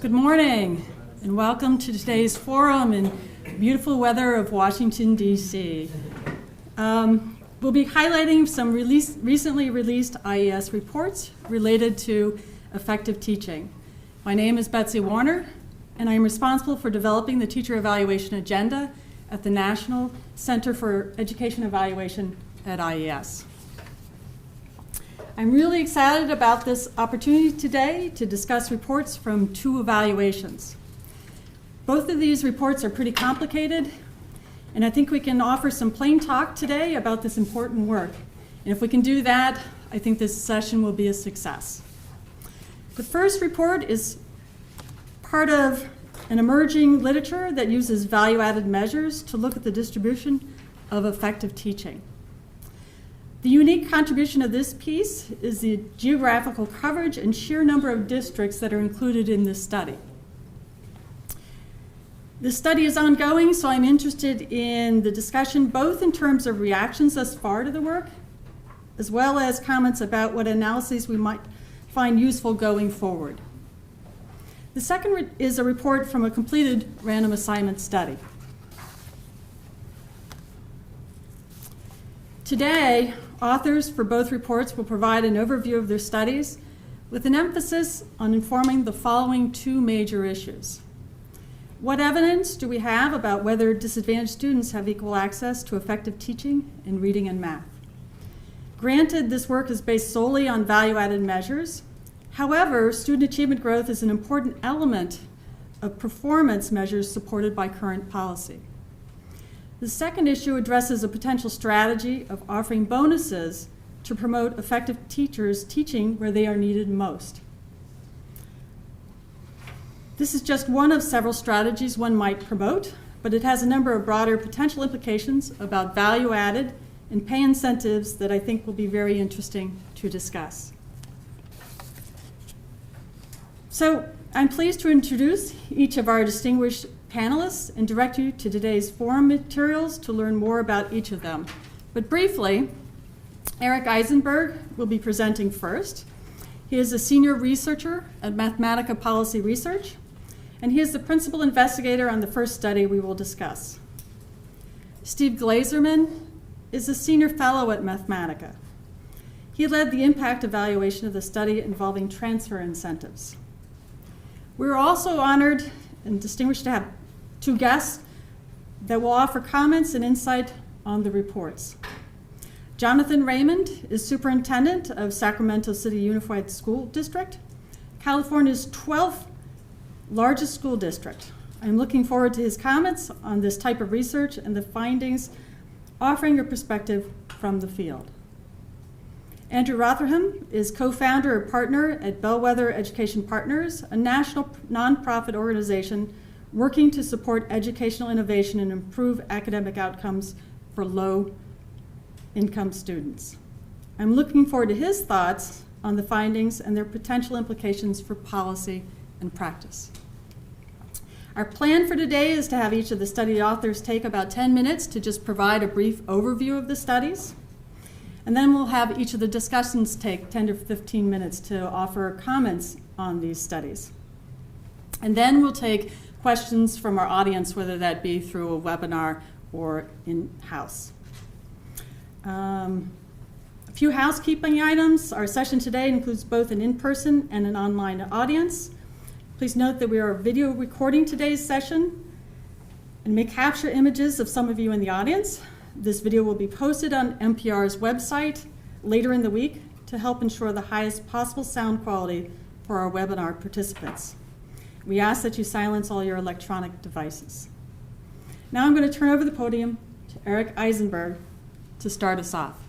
Good morning, and welcome to today's forum in beautiful weather of Washington, D.C. We'll be highlighting some recently released IES reports related to effective teaching. My name is Betsy Warner, and I am responsible for developing the teacher evaluation agenda at the National Center for Education Evaluation at IES. I'm really excited about this opportunity today to discuss reports from two evaluations. Both of these reports are pretty complicated, and I think we can offer some plain talk today about this important work. And if we can do that, I think this session will be a success. The first report is part of an emerging literature that uses value-added measures to look at the distribution of effective teaching. The unique contribution of this piece is the geographical coverage and sheer number of districts that are included in this study. This study is ongoing, so I'm interested in the discussion both in terms of reactions thus far to the work, as well as comments about what analyses we might find useful going forward. The second is a report from a completed random assignment study. Today, authors for both reports will provide an overview of their studies with an emphasis on informing the following two major issues. What evidence do we have about whether disadvantaged students have equal access to effective teaching in reading and math? Granted, this work is based solely on value-added measures. However, student achievement growth is an important element of performance measures supported by current policy. The second issue addresses a potential strategy of offering bonuses to promote effective teachers teaching where they are needed most. This is just one of several strategies one might promote, but it has a number of broader potential implications about value added and pay incentives that I think will be very interesting to discuss. So I'm pleased to introduce each of our distinguished panelists and direct you to today's forum materials to learn more about each of them. But briefly, Eric Eisenberg will be presenting first. He is a senior researcher at Mathematica Policy Research, and he is the principal investigator on the first study we will discuss. Steve Glazerman is a senior fellow at Mathematica. He led the impact evaluation of the study involving transfer incentives. We're also honored and distinguished to have two guests that will offer comments and insight on the reports. Jonathan Raymond is superintendent of Sacramento City Unified School District, California's 12th largest school district. I'm looking forward to his comments on this type of research and the findings, offering a perspective from the field. Andrew Rotherham is co-founder and partner at Bellwether Education Partners, a national nonprofit organization working to support educational innovation and improve academic outcomes for low-income students. I'm looking forward to his thoughts on the findings and their potential implications for policy and practice. Our plan for today is to have each of the study authors take about 10 minutes to just provide a brief overview of the studies. And then we'll have each of the discussants take 10 to 15 minutes to offer comments on these studies. And then we'll take questions from our audience, whether that be through a webinar or in-house. A few housekeeping items. Our session today includes both an in-person and an online audience. Please note that we are video recording today's session and may capture images of some of you in the audience. This video will be posted on NPR's website later in the week to help ensure the highest possible sound quality for our webinar participants. We ask that you silence all your electronic devices. Now I'm going to turn over the podium to Eric Eisenberg to start us off.